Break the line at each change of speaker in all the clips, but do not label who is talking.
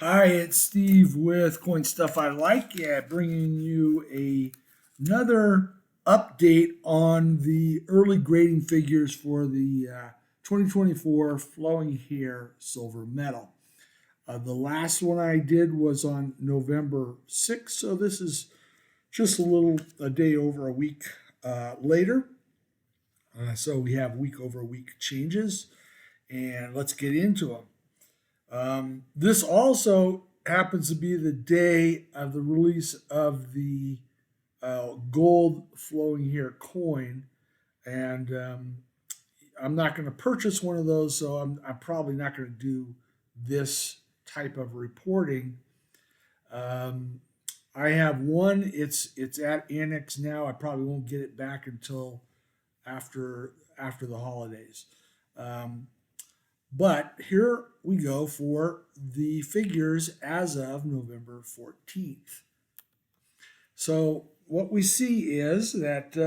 Hi, it's Steve with Coin Stuff I Like. Yeah, bringing you another update on the early grading figures for the 2024 Flowing Hair Silver Medal. The last one I did was on November 6th, so this is just a day over a week later. So we have week over week changes, and let's get into them. This also happens to be the day of the release of the gold flowing here coin, and I'm not going to purchase one of those, so I'm probably not going to do this type of reporting. Um, I have one. It's at Annex now. I probably won't get it back until after the holidays. Um, But here we go for the figures as of November 14th. So what we see is that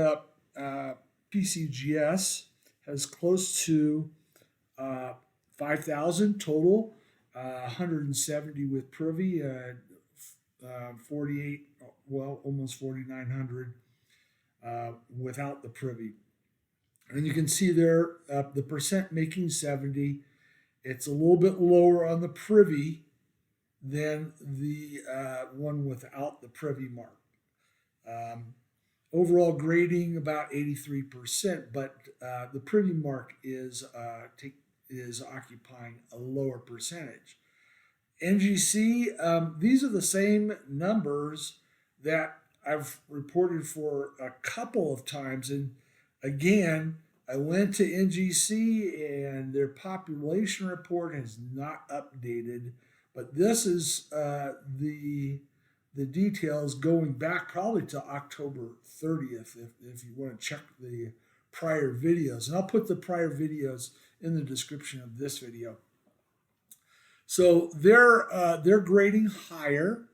PCGS has close to uh, 5,000 total, 170 with Privy, 48, well, almost 4,900 without the Privy. And you can see there the percent making 70. It's a little bit lower on the Privy than the one without the Privy mark. Um, Overall grading about 83%, but the Privy mark is occupying a lower percentage. NGC, these are the same numbers that I've reported for a couple of times. And again, I went to NGC and their population report has not updated. But this is the details going back probably to October 30th if you want to check the prior videos. And I'll put the prior videos in the description of this video. So they're grading higher,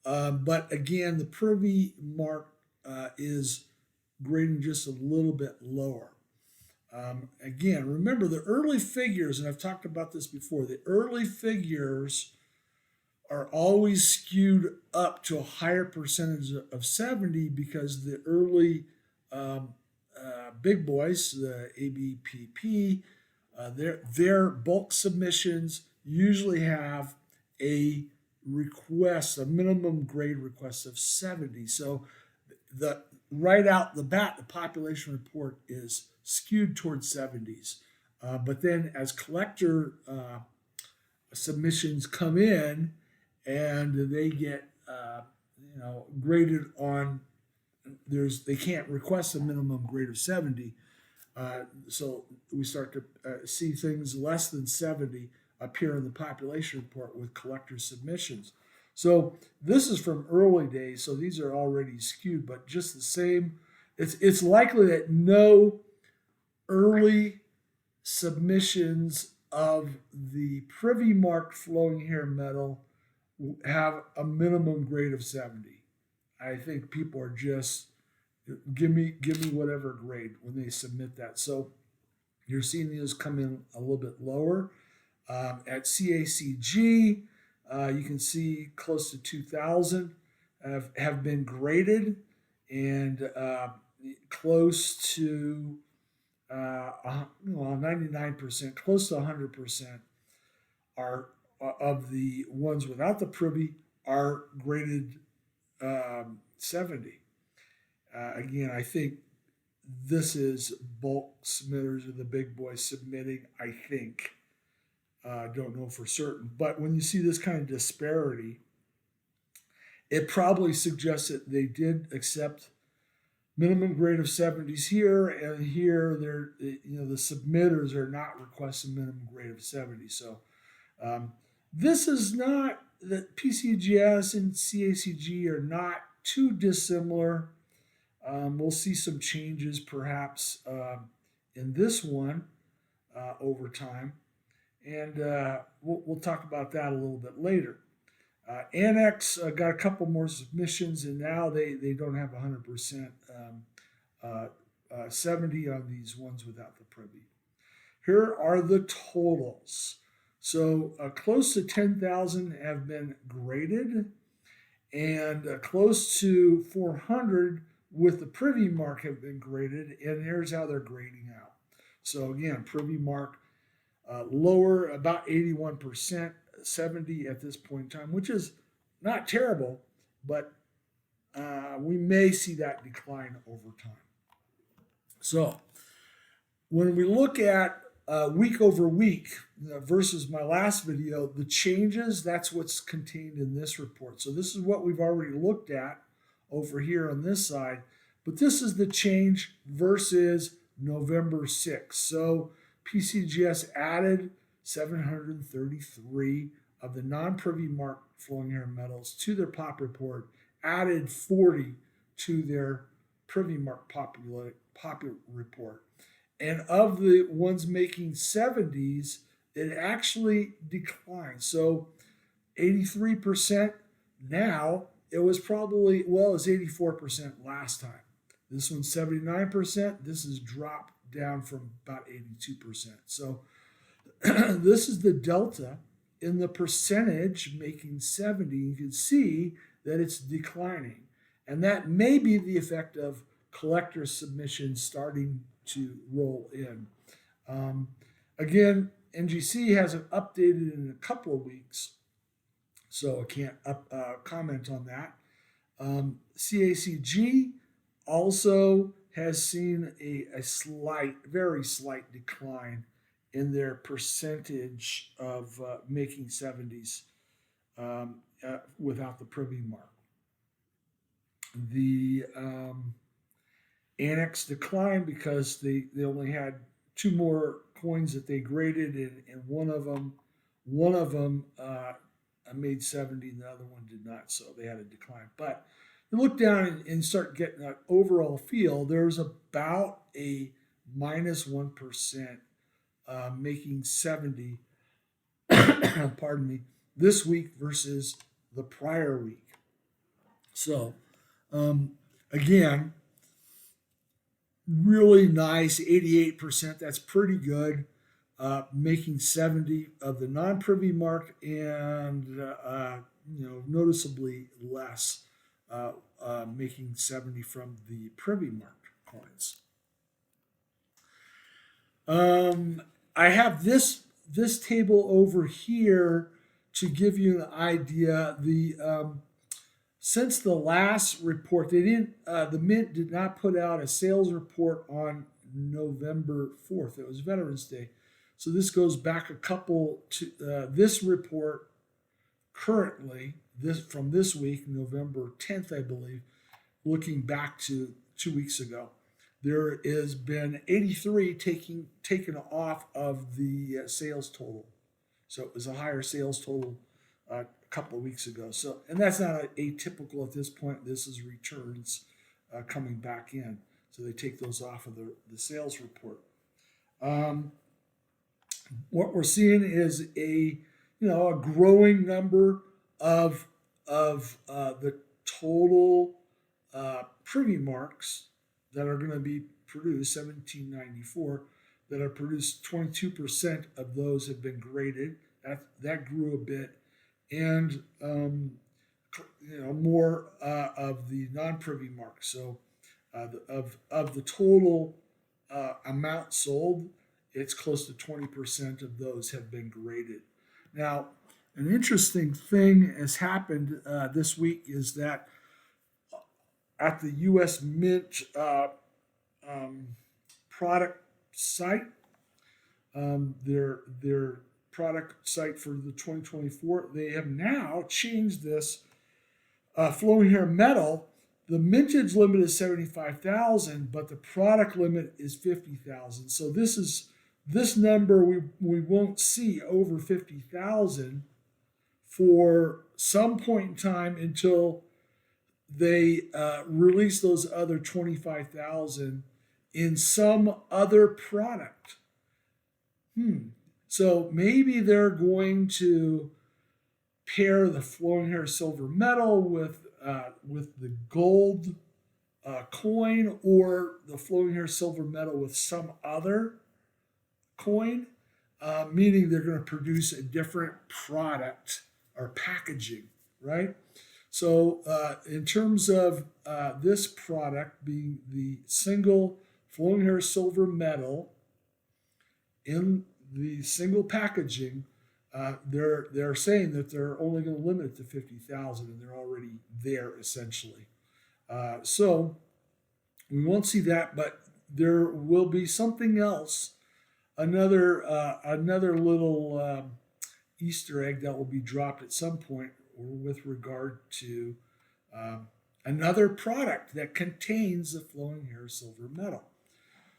but again, the Privy mark is grading just a little bit lower. Again, remember the early figures, and I've talked about this before. The early figures are always skewed up to a higher percentage of 70 because the early big boys, the ABPP, their bulk submissions usually have a a minimum grade request of 70. So the right out the bat, the population report is skewed towards 70s. But then as collector submissions come in and they get graded on, they can't request a minimum grade of 70. So we start to see things less than 70 appear in the population report with collector submissions. So this is from early days, so these are already skewed, but just the same, it's likely that no early submissions of the Privy marked flowing hair metal have a minimum grade of 70. I think people are just give me whatever grade when they submit that. So you're seeing these come in a little bit lower. At CACG, you can see close to 2,000 have been graded, and close to 99%, close to 100% are of the ones without the Privy are graded 70. Again, I think this is bulk submitters or the big boys submitting. I think. Don't know for certain. But when you see this kind of disparity, it probably suggests that they did accept minimum grade of 70s here, and here the submitters are not requesting minimum grade of 70. So this is not that PCGS and CACG are not too dissimilar. We'll see some changes perhaps in this one over time, and we'll talk about that a little bit later. Annex got a couple more submissions, and now they don't have 100% 70 on these ones without the Privy. Here are the totals. So close to 10,000 have been graded, and close to 400 with the Privy Mark have been graded. And here's how they're grading out. So again, Privy Mark lower about 81%, 70 at this point in time, which is not terrible, but we may see that decline over time. So when we look at week over week versus my last video, the changes, that's what's contained in this report. So this is what we've already looked at over here on this side, but this is the change versus November 6th. So PCGS added 733 of the non-Privy Mark flowing air metals to their POP report, added 40 to their Privy Mark POP report. And of the ones making 70s, it actually declined. So 83% now, it was probably, well, it was 84% last time. This one's 79%. This has dropped down from about 82%. So this is the delta in the percentage making 70. You can see that it's declining. And that may be the effect of collector submissions starting to roll in. Again, NGC hasn't updated in a couple of weeks, so I can't comment on that. CACG also has seen a slight, very slight decline in their percentage of making 70s without the Privy Mark. The Annex declined because they only had two more coins that they graded, and one of them made 70, and the other one did not, so they had a decline. But you look down and start getting that overall feel. There's about a minus 1% making 70, pardon me, this week versus the prior week. So again, really nice, 88%. That's pretty good. Making 70 of the non-Privy Mark, and noticeably less making 70 from the Privy Mark coins. I have this table over here to give you an idea. Since the last report, they didn't. The Mint did not put out a sales report on November 4th. It was Veterans Day, so this goes back a couple to this report. Currently, from this week, November 10th, I believe, looking back to 2 weeks ago, there has been 83 taken off of the sales total. So it was a higher sales total a couple of weeks ago. So, and that's not atypical at this point. This is returns coming back in. So they take those off of the sales report. What we're seeing is a growing number of the total Privy Marks that are going to be produced, 1794, that are produced. 22% of those have been graded. That grew a bit, and more of the non-Privy Marks. So of the total amount sold, it's close to 20% of those have been graded. Now, an interesting thing has happened this week is that at the U.S. Mint product site, their product site for the 2024, they have now changed this flowing hair metal. The mintage limit is 75,000, but the product limit is 50,000. So this number we won't see over 50,000 for some point in time until they release those other 25,000 in some other product. So maybe they're going to pair the flowing hair silver metal with the gold coin, or the flowing hair silver metal with some other coin. meaning they're going to produce a different product or packaging, right? So, in terms of this product being the single flowing hair silver metal in the single packaging, they're saying that they're only going to limit it to 50,000, and they're already there essentially. So we won't see that, but there will be something else, another little Easter egg that will be dropped at some point with regard to another product that contains the flowing hair silver metal.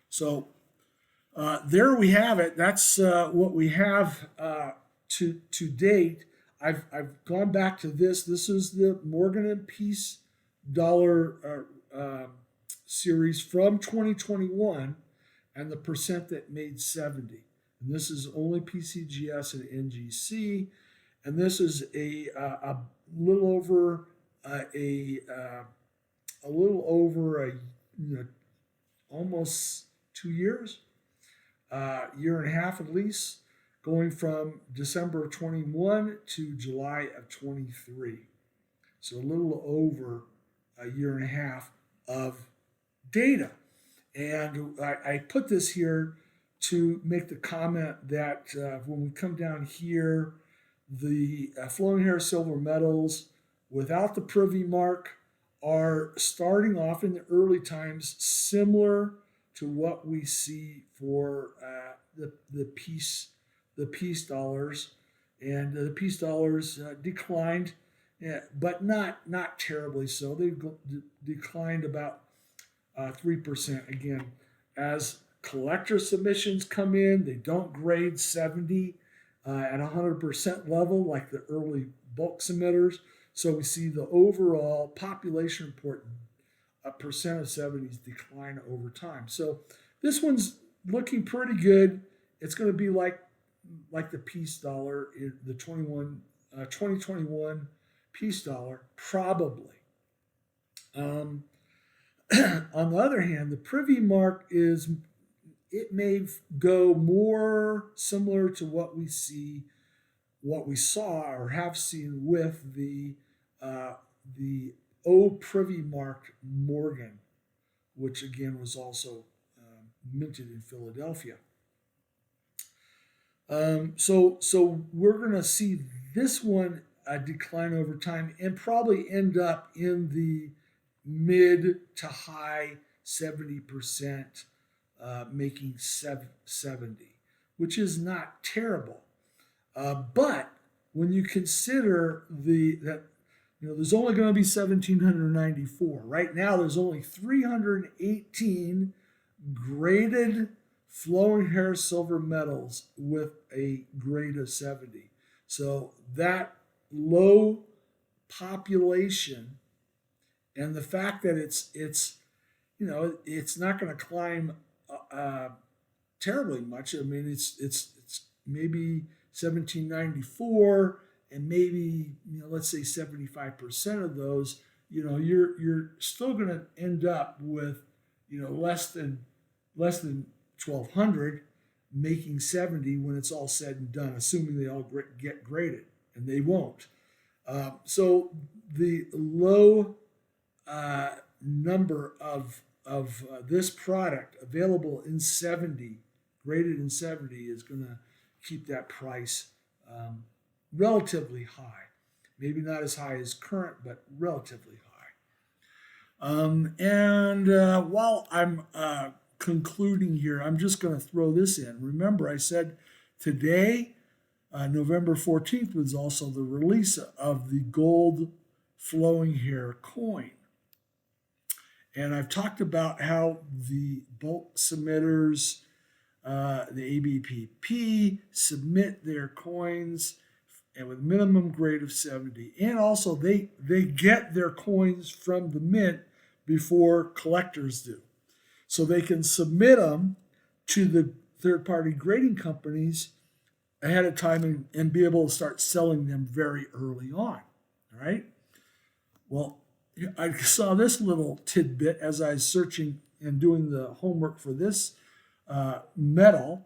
So there we have it. That's what we have to date. I've gone back to this. This is the Morgan and Peace dollar series from 2021, and the percent that made 70. And this is only PCGS and NGC, and this is a little over a little over almost 2 years, year and a half at least, going from December of 21 to July of 23. So a little over a year and a half of data. And I put this here to make the comment that when we come down here, the flowing hair silver metals without the privy mark are starting off in the early times similar to what we see for the peace dollars, and the peace dollars declined, but not terribly so. They declined about 3% again. As collector submissions come in, they don't grade 70 at 100% level like the early bulk submitters. So we see the overall population report, a percent of 70s decline over time. So this one's looking pretty good. It's going to be like the peace dollar, the 2021 peace dollar, probably. On the other hand, the privy mark it may go more similar to what we saw or have seen with the old privy marked Morgan, which again was also minted in Philadelphia. So we're going to see this one decline over time and probably end up in the mid to high 70%, making 70, which is not terrible. But when you consider that there's only going to be 1,794 right now, there's only 318 graded flowing hair silver metals with a grade of 70. So that low population and the fact that it's not going to climb terribly much. I mean, it's maybe 1794, and maybe let's say 75% of those, you're still going to end up with less than 1,200 making 70 when it's all said and done, assuming they all get graded, and they won't. So the low number of this product available in 70, graded in 70, is going to keep that price relatively high. Maybe not as high as current, but relatively high. And while I'm concluding here, I'm just going to throw this in. Remember, I said today, November 14th, was also the release of the gold flowing hair coin. And I've talked about how the bulk submitters, the ABPP, submit their coins and with minimum grade of 70. And also they get their coins from the mint before collectors do. So they can submit them to the third-party grading companies ahead of time and be able to start selling them very early on. All right? Well, I saw this little tidbit as I was searching and doing the homework for this metal.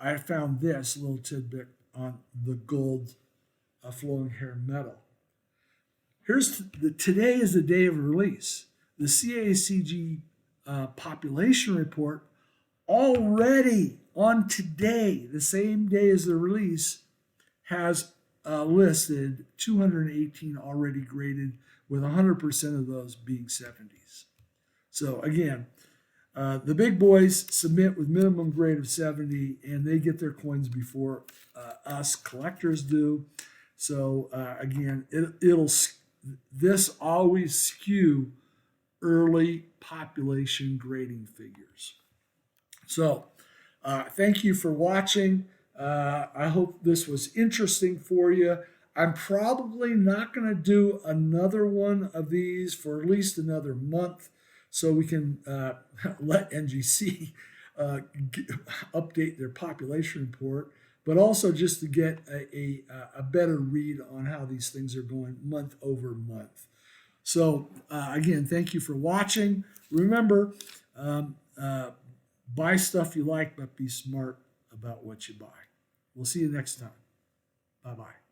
I found this little tidbit on the gold flowing hair metal. Today is the day of release. The CACG population report already on today, the same day as the release, has listed 218 already graded, with 100% of those being 70s. So again, the big boys submit with minimum grade of 70, and they get their coins before us collectors do. So again, this always skew early population grading figures. So thank you for watching. I hope this was interesting for you. I'm probably not going to do another one of these for at least another month, so we can let NGC update their population report, but also just to get a better read on how these things are going month over month. So again, thank you for watching. Remember, buy stuff you like, but be smart about what you buy. We'll see you next time. Bye-bye.